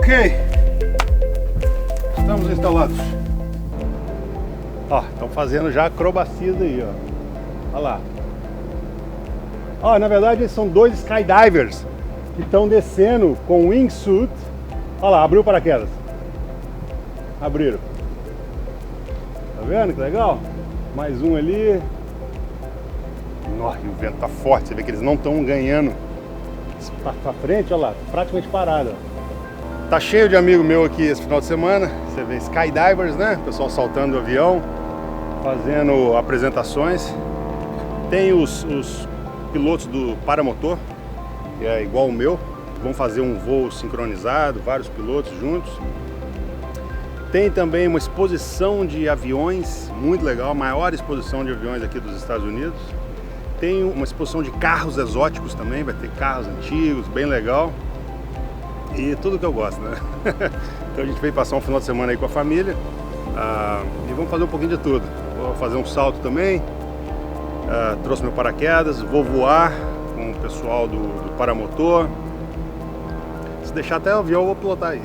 Ok, estamos instalados. Ó, estão fazendo já acrobacias aí, ó. Olha lá. Ó, na verdade eles são dois skydivers que estão descendo com wingsuit. Olha lá, abriu o paraquedas. Abriram. Tá vendo que legal? Mais um ali. Nossa, e o vento tá forte. Você vê que eles não estão ganhando pra frente, olha lá, praticamente parado. Tá cheio de amigo meu aqui esse final de semana. Você vê skydivers, né? Pessoal saltando do avião, fazendo apresentações. Tem os pilotos do paramotor, que é igual o meu. Vão fazer um voo sincronizado, vários pilotos juntos. Tem também uma exposição de aviões, muito legal, a maior exposição de aviões aqui dos Estados Unidos. Tem uma exposição de carros exóticos também, vai ter carros antigos, bem legal. E tudo que eu gosto, né? Então a gente veio passar um final de semana aí com a família. E vamos fazer um pouquinho de tudo. Vou fazer um salto também. Trouxe meu paraquedas, vou voar com o pessoal do paramotor. Se deixar até o avião eu vou pilotar aí.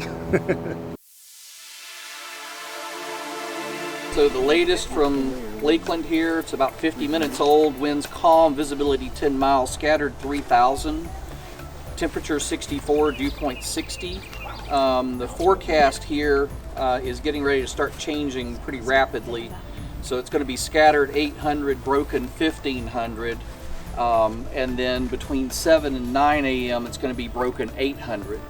So the latest from Lakeland here, it's about 50 minutes old, winds calm, visibility 10 miles, scattered 3,000, temperature 64, dew point 60. The forecast here is getting ready to start changing pretty rapidly. So it's going to be scattered 800, broken 1,500, and then between 7 and 9 a.m. it's going to be broken 800.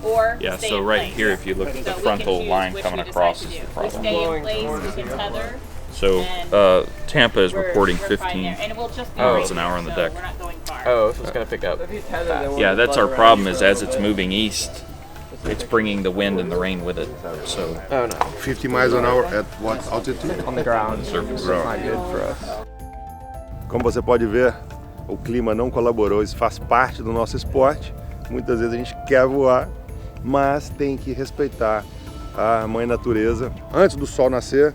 Or Yeah, stay so in right place. here, if you look at the So we frontal can choose line which coming we across decide is to the do. We problem. stay in place, we can tether. So Tampa is reporting we're fine 15 there. And we'll just be miles right an hour here, on the so deck. We're not going far. Oh, so it's gonna pick up. Yeah, that's our problem is as it's moving east, it's bringing the wind and the rain with it. So Oh no, 50 miles an hour at what altitude? on the ground. surface. It's not good for us. Como você pode ver, o clima não colaborou, isso faz parte do nosso esporte. Muitas vezes a gente quer voar, mas tem que respeitar a mãe natureza. Antes do sol nascer,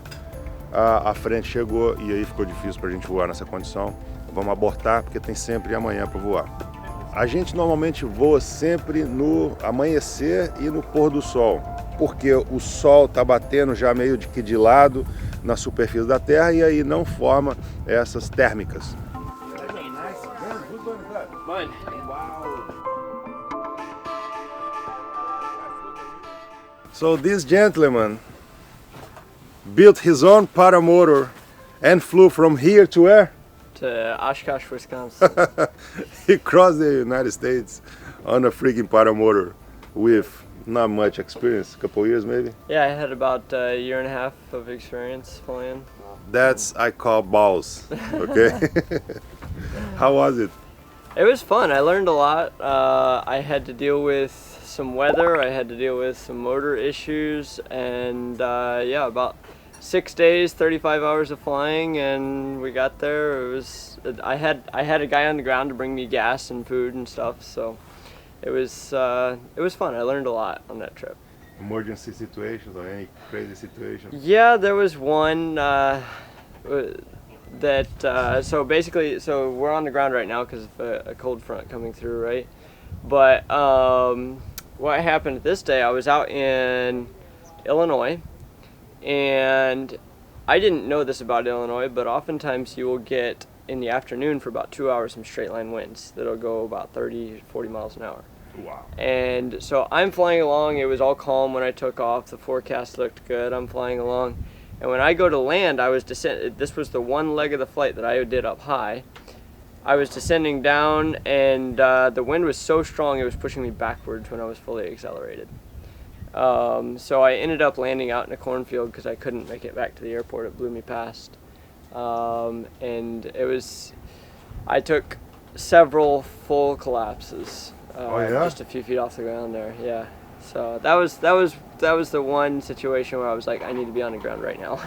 a frente chegou e aí ficou difícil para a gente voar nessa condição. Vamos abortar porque tem sempre amanhã para voar. A gente normalmente voa sempre no amanhecer e no pôr do sol, porque o sol está batendo já meio que de lado na superfície da Terra e aí não forma essas térmicas. So this gentleman built his own paramotor and flew from here to where? To Oshkosh, Wisconsin. He crossed the United States on a freaking paramotor with not much experience, a couple years maybe. Yeah, I had about a year and a half of experience flying. That's I call balls, okay? How was it? It was fun. I learned a lot. I had to deal with some weather. I had to deal with some motor issues, and yeah, about 6 days, 35 hours of flying, and we got there. It was I had a guy on the ground to bring me gas and food and stuff, so it was fun. I learned a lot on that trip. Emergency situations or any crazy situations? Yeah, there was one so basically, so we're on the ground right now because of a cold front coming through, right? But what happened this day, I was out in Illinois, and I didn't know this about Illinois, but oftentimes you will get in the afternoon for about 2 hours some straight line winds that'll go about 30, 40 miles an hour. Wow. And so I'm flying along, it was all calm when I took off, the forecast looked good, I'm flying along. And when I go to land, I was this was the one leg of the flight that I did up high. I was descending down, and the wind was so strong it was pushing me backwards when I was fully accelerated. So I ended up landing out in a cornfield because I couldn't make it back to the airport. It blew me past. And I took several full collapses. Just a few feet off the ground there, yeah. So that was the one situation where I was like, I need to be on the ground right now.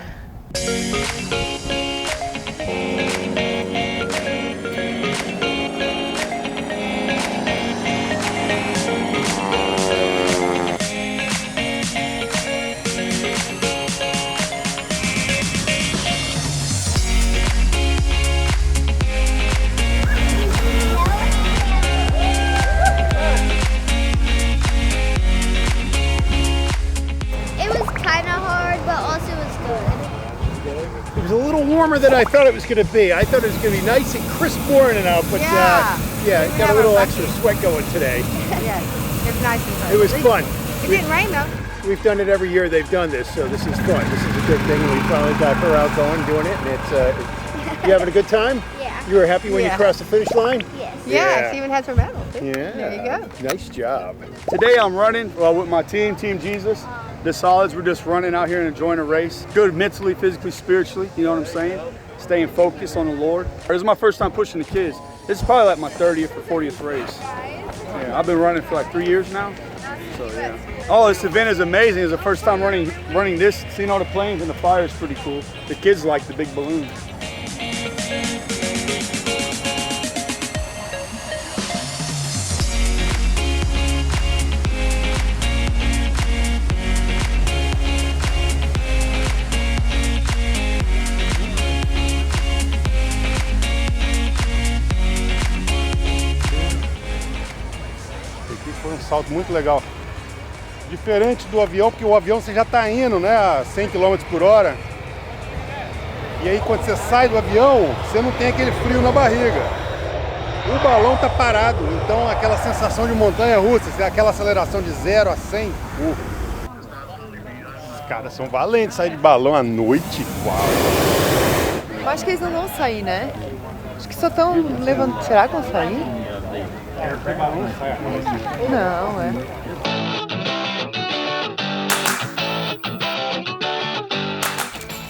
warmer than I thought it was going to be. I thought it was going to be nice and crisp morning out, but yeah, got a little extra sweat going today. Yes, it's nice and fun. It was fun. It didn't rain though. We've done it every year they've done this, so this is fun. This is a good thing. We finally got her out going, doing it, and it's you having a good time? Yeah. You were happy when you crossed the finish line? Yes. Yeah. Yeah, she even has her medal too. Yeah. There you go. Nice job. Today I'm running with my team, Team Jesus. The Solids, we're just running out here and enjoying a race. Good mentally, physically, spiritually, you know what I'm saying? Staying focused on the Lord. This is my first time pushing the kids. This is probably like my 30th or 40th race. Yeah, I've been running for like 3 years now. So yeah. Oh, this event is amazing. It's the first time running this, seeing all the planes and the fire is pretty cool. The kids like the big balloons. Foi um salto muito legal. Diferente do avião, porque o avião você já está indo, né, a 100 km por hora. E aí quando você sai do avião, você não tem aquele frio na barriga. O balão tá parado, então aquela sensação de montanha-russa, aquela aceleração de 0 a 100. Os caras são valentes sair de balão à noite. Uau. Eu acho que eles não vão sair, né? Acho que só estão levando. Será que vão sair? Não, é.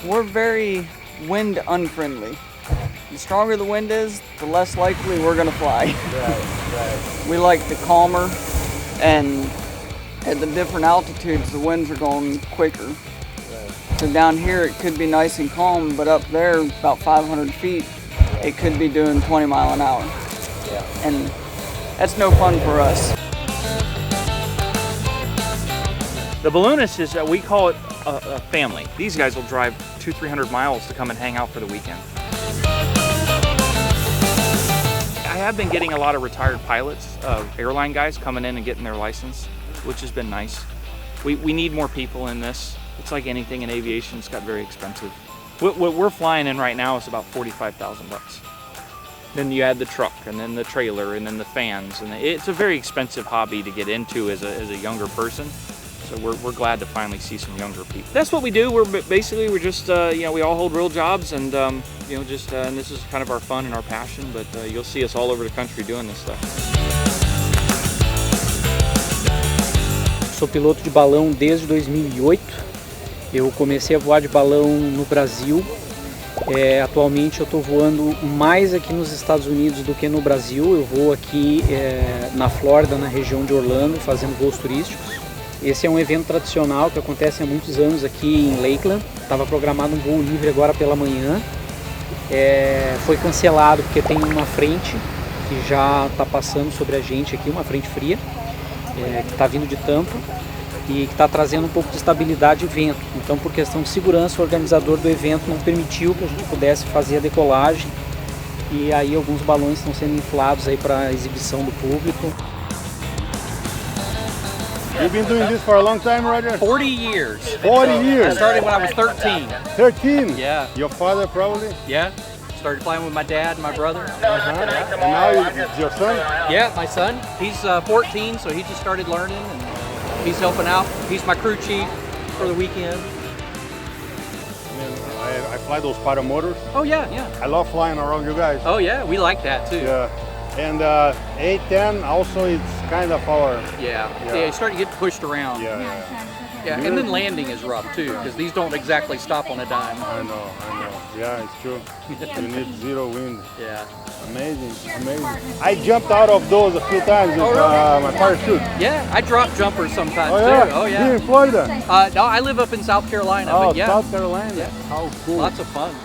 We're very wind unfriendly. The stronger the wind is, the less likely we're gonna fly. Right. We like the calmer, and at the different altitudes, the winds are going quicker. Right. So down here, it could be nice and calm, but up there, about 500 feet, it could be doing 20 miles an hour. Yeah. And that's no fun for us. The balloonists is, we call it a family. These guys will drive 200-300 miles to come and hang out for the weekend. I have been getting a lot of retired pilots, airline guys coming in and getting their license, which has been nice. We need more people in this. It's like anything in aviation, it's got very expensive. What we're flying in right now is about $45,000. Then you add the truck, and then the trailer, and then the fans, and it's a very expensive hobby to get into as a younger person. So we're glad to finally see some younger people. That's what we do. We're just we all hold real jobs, and and this is kind of our fun and our passion. But you'll see us all over the country doing this stuff. Sou piloto de balão desde 2008. Eu comecei a voar de balão no Brasil. Atualmente eu estou voando mais aqui nos Estados Unidos do que no Brasil. Eu vou aqui na Flórida, na região de Orlando, fazendo voos turísticos. Esse é um evento tradicional que acontece há muitos anos aqui em Lakeland. Estava programado um voo livre agora pela manhã. Foi cancelado porque tem uma frente que já está passando sobre a gente aqui, uma frente fria, que está vindo de Tampa e que está trazendo um pouco de estabilidade e vento. Então, por questão de segurança, o organizador do evento não permitiu que a gente pudesse fazer a decolagem. E aí alguns balões estão sendo inflados aí para exibição do público. You've been doing this for a long time, Roger? 40 years. 40 years? I started when I was 13. 13? Yeah. Your father probably? Yeah. Started flying with my dad and my brother. And now it's your son? Yeah, my son. He's 14, so he just started learning, and he's helping out. He's my crew chief for the weekend. I fly those paramotors. Oh yeah, yeah. I love flying around you guys. Oh yeah, we like that too. Yeah. And 8-10 also it's kind of our... Yeah, you start to get pushed around. Yeah. And then landing is rough too, because these don't exactly stop on a dime. I know. Yeah, it's true. You need zero wind. Yeah. Amazing. I jumped out of those a few times with my parachute. Yeah, I drop jumpers sometimes yeah? too. Oh yeah. Here in Florida? No, I live up in South Carolina. Oh, but yeah. South Carolina. Yeah. How cool. Lots of fun.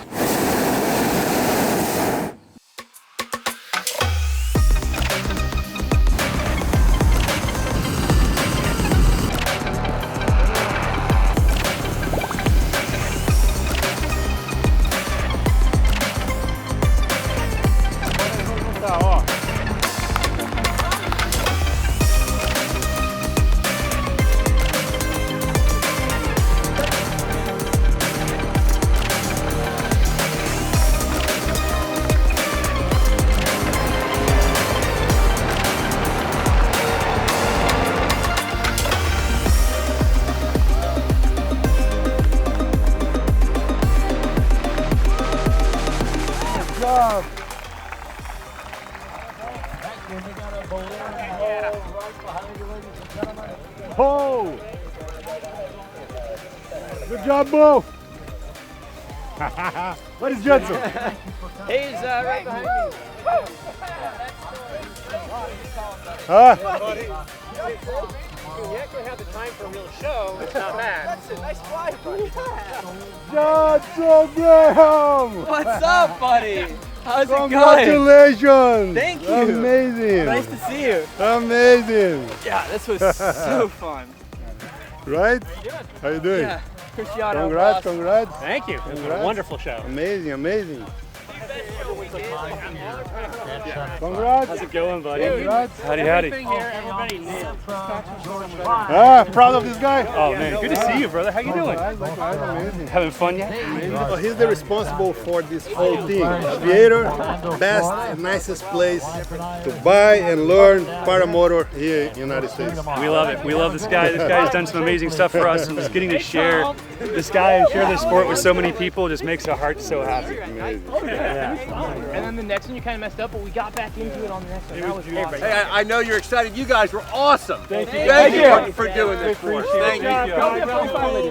Oh! Good job, Bo! What is Judson? He's right behind me. Huh? You actually have the time for a real show. It's not bad. That's a nice fly, buddy. Judson Graham! What's up, buddy? How's it going? Congratulations! Thank you. Amazing! Nice to see you. Amazing! Yeah, this was so fun. Right? How you doing? Yeah, Cristiano. Congrats, congrats. Thank you. It was a Congrats. wonderful show. Amazing, amazing. Congrats. How's it going, buddy? Congrats. Howdy, howdy. Proud of this guy? Oh, man. Good to see you, brother. How you doing? Amazing. Having fun yet? Well, he's the responsible for this whole thing. Aviator, best and nicest place to buy and learn paramotor here in the United States. We love it. We love this guy. This guy's done some amazing stuff for us, and just getting to share this guy and share this sport with so many people just makes our hearts so happy. And then the next one you kind of messed up, but we got back into it on the next one. That was awesome. Hey, I know you're excited. You guys were awesome. Thank you. Thank you for doing this for us. Thank you.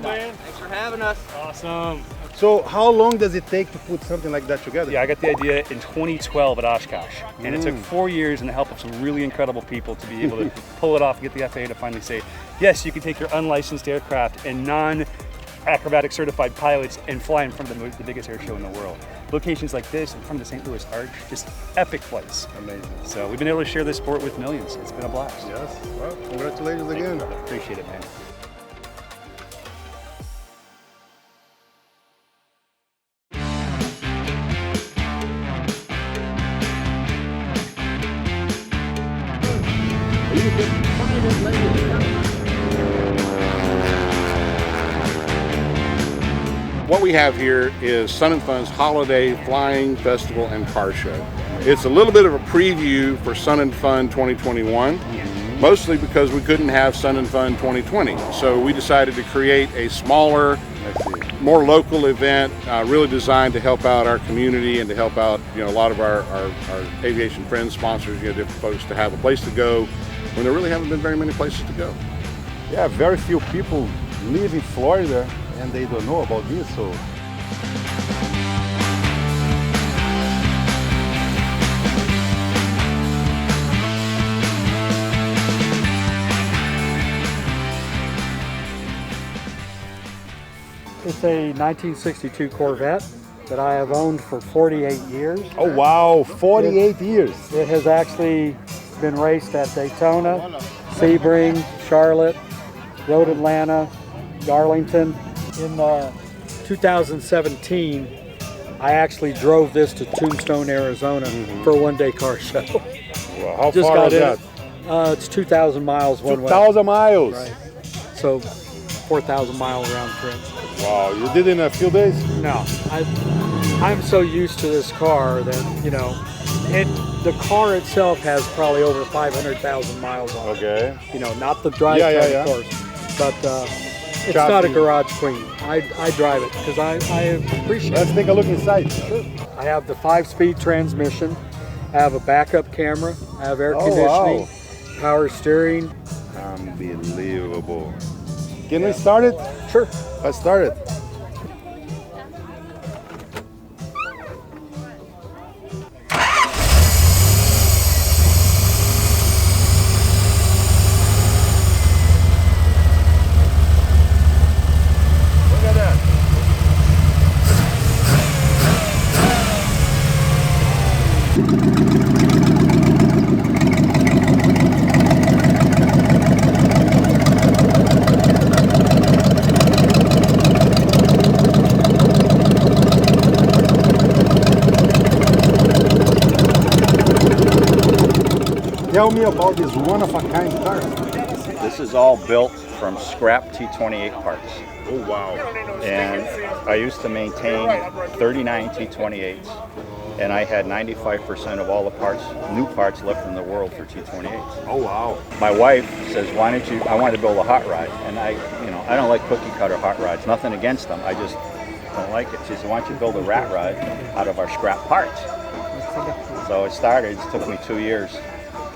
Thanks for having us. Awesome. So how long does it take to put something like that together? Yeah, I got the idea in 2012 at Oshkosh, and it took 4 years and the help of some really incredible people to be able to pull it off and get the FAA to finally say, yes, you can take your unlicensed aircraft and non-acrobatic certified pilots and fly in front of the biggest air show in the world. Locations like this in front of the St. Louis Arch, just epic flights. Amazing. So we've been able to share this sport with millions. It's been a blast. Yes. Well, congratulations again. Appreciate it, man. What we have here is Sun and Fun's Holiday Flying Festival and Car Show. It's a little bit of a preview for Sun and Fun 2021, mostly because we couldn't have Sun and Fun 2020. So we decided to create a smaller, more local event, really designed to help out our community and to help out, a lot of our aviation friends, sponsors, different folks to have a place to go when there really haven't been very many places to go. Yeah, very few people live in Florida and they don't know about this, so. It's a 1962 Corvette that I have owned for 48 years. Oh wow, 48 years. It has actually been raced at Daytona, Sebring, Charlotte, Road Atlanta, Darlington. In 2017, I actually drove this to Tombstone, Arizona for a one-day car show. Well, how Just far got is in that? It's 2,000 miles one way. 2,000 miles? Right. So 4,000 mile round trip. Wow, you did it in a few days? No, I'm so used to this car that, the car itself has probably over 500,000 miles on it. Okay. Not the drivetrain, of course, but it's not a garage queen. I drive it because I appreciate it. Let's take a look inside. Sure. I have the 5-speed transmission. I have a backup camera. I have air conditioning, power steering. Unbelievable. Can we start it? Sure. Let's start it. Tell me about this one-of-a-kind car. This is all built from scrap T-28 parts. Oh, wow. And I used to maintain 39 T-28s, and I had 95% of all the parts, new parts left in the world for T-28s. Oh, wow. My wife says, why don't you, I want to build a hot rod, and I don't like cookie cutter hot rods, nothing against them, I just don't like it. She said, why don't you build a rat rod out of our scrap parts? So it started, it took me 2 years.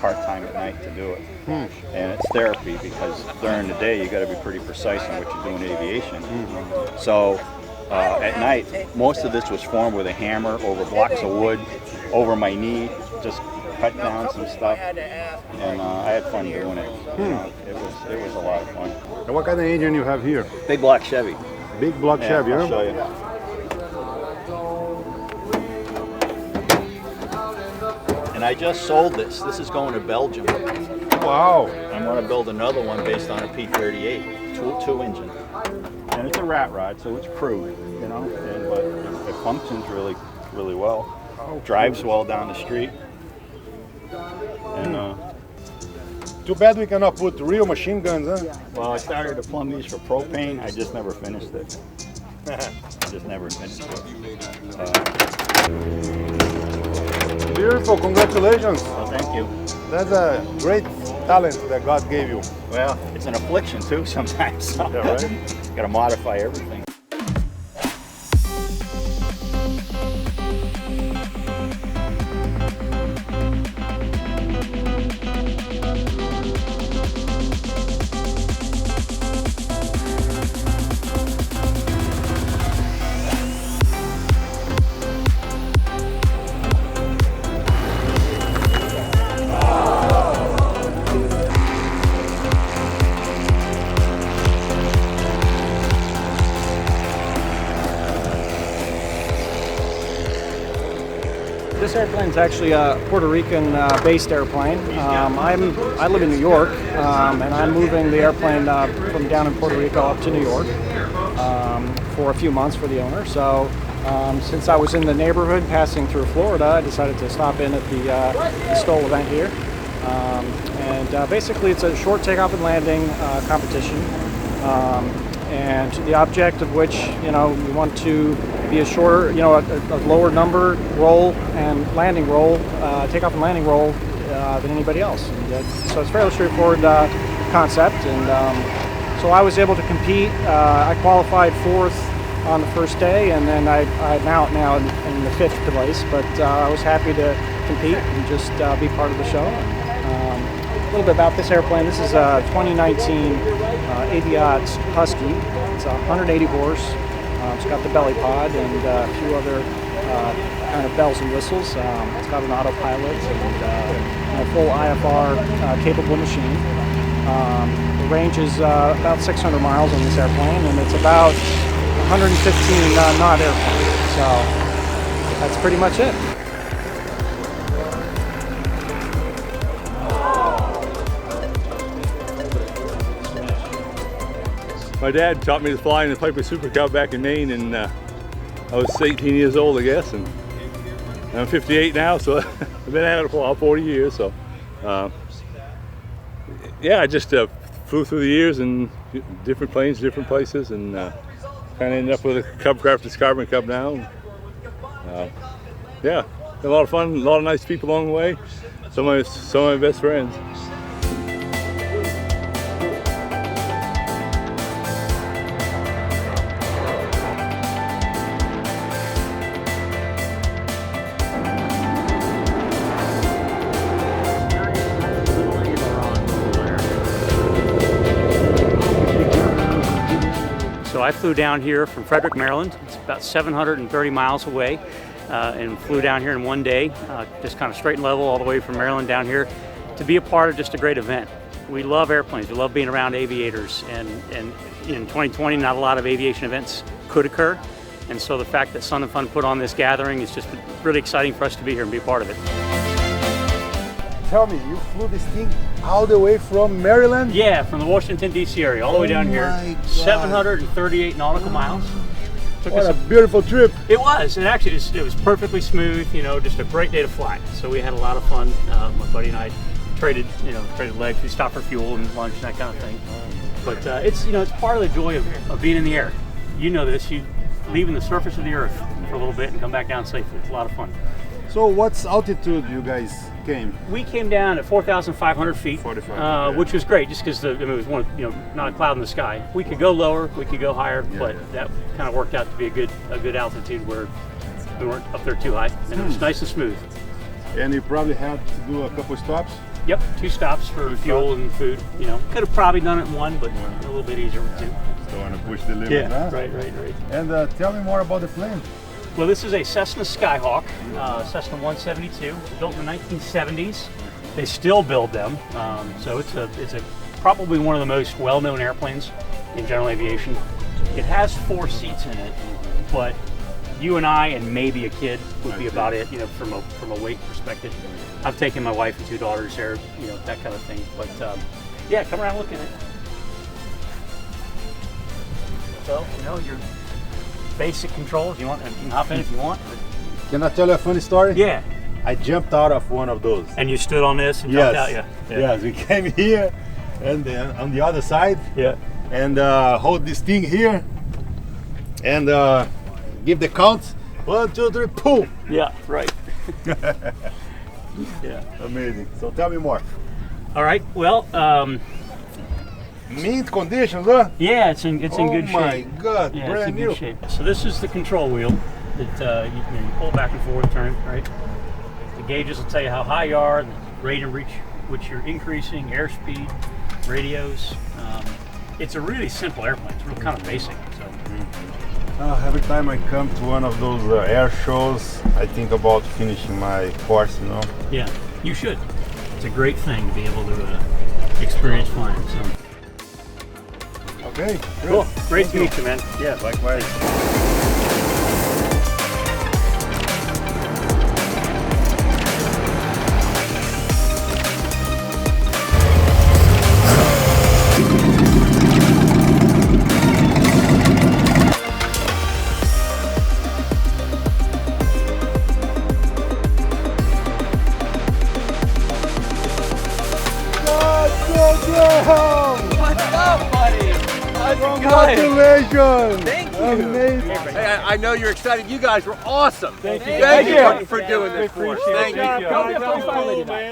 part-time at night to do it. And it's therapy because during the day you got to be pretty precise in what you do in aviation. So at night, most of this was formed with a hammer over blocks of wood, over my knee, just cut down some stuff, and I had fun doing it. It was a lot of fun. And what kind of engine you have here? Big block Chevy. Big block Chevy, I'll huh? show you. And I just sold this. This is going to Belgium. Wow. I'm going to build another one based on a P38, two engine. And it's a rat rod, so it's crude, you know, but it functions really, really well. Drives well down the street. And too bad we cannot put real machine guns, huh? well, I started to plumb these for propane. I just never finished it. Beautiful, congratulations. Well, thank you. That's a great talent that God gave you. Well, it's an affliction too sometimes. So Yeah, right? got to modify everything. This airplane is actually a Puerto Rican based airplane. I live in New York, and I'm moving the airplane from down in Puerto Rico up to New York for a few months for the owner. So since I was in the neighborhood passing through Florida, I decided to stop in at the Stoll event here. And basically it's a short takeoff and landing competition. And the object of which, you want to be a shorter, a lower number roll and landing roll, takeoff and landing roll than anybody else. And, so it's a fairly straightforward concept. And so I was able to compete. I qualified 4th on the first day, and then I'm out now in the 5th place. But I was happy to compete and just be part of the show. A little bit about this airplane. This is a 2019 Aviat Husky. It's 180 horse. It's got the belly pod and a few other kind of bells and whistles. It's got an autopilot and a full IFR capable machine. The range is about 600 miles on this airplane, and it's about 115 knot airplane. So that's pretty much it. My dad taught me to fly in the Piper Super Cub back in Maine, and I was 18 years old, I guess, and I'm 58 now, so I've been at it for a while, 40 years. So, yeah, I just flew through the years in different planes, different places, and kind of ended up with a Cub Craft that's Carbon Cub now. Yeah, had a lot of fun, a lot of nice people along the way. Some of my best friends. So I flew down here from Frederick, Maryland. It's about 730 miles away, and flew down here in one day, just kind of straight and level all the way from Maryland down here to be a part of just a great event. We love airplanes. We love being around aviators, and in 2020, not a lot of aviation events could occur. And so the fact that Sun and Fun put on this gathering is just really exciting for us to be here and be a part of it. Tell me, you flew this thing all the way from Maryland? Yeah, from the Washington, D.C. area, all the way down here. God. 738 nautical miles. Took What us a beautiful trip. It was, and actually it was perfectly smooth, just a great day to fly. So we had a lot of fun. My buddy and I traded legs. We stopped for fuel and lunch and that kind of thing. But it's part of the joy of being in the air. You know this, you leaving the surface of the earth for a little bit and come back down safely. It's a lot of fun. So what's altitude you guys came? We came down at 4,500 feet, 45, yeah. which was great, just because it was not a cloud in the sky. We could go lower, we could go higher, but that kind of worked out to be a good altitude where we weren't up there too high, and it was nice and smooth. And you probably had to do a couple stops? Yep, 2 stops for fuel and food. You know, could have probably done it in 1, but a little bit easier with 2. Don't want to push the limit, Yeah, huh? right. And tell me more about the plane. Well, this is a Cessna Skyhawk, Cessna 172, built in the 1970s. They still build them, so it's probably one of the most well-known airplanes in general aviation. It has 4 seats in it, but you and I and maybe a kid would be about it, you know, from a weight perspective. I've taken my wife and 2 daughters there, you know, that kind of thing. But yeah, come around, look at it. So, you know, your basic controls. You want, you can hop in if you want. Can I tell you a funny story? Yeah. I jumped out of one of those. And you stood on this and jumped out, yeah. Yes, we came here, and then on the other side, and hold this thing here, and give the counts. 1, 2, 3, boom! Yeah, right. Yeah, amazing. So tell me more. All right. Well, mint conditions, huh? yeah, it's in good shape. Oh my God, yeah, brand it's in new. good shape. So this is the control wheel that you pull back and forth, turn, right? The gauges will tell you how high you are, the rate and reach which you're increasing, airspeed, radios. It's a really simple airplane. It's real kind of basic. So. Every time I come to one of those air shows, I think about finishing my course, you know? Yeah, you should. It's a great thing to be able to experience flying. So. Okay, good. Cool. Great to meet you, man. Yeah, likewise. What's up, buddy? How's it going? Congratulations! Thank you. Amazing. Hey, I know you're excited. You guys were awesome. Thank you. Thank you for doing this for us. Thank you. Come get 45 minutes, man.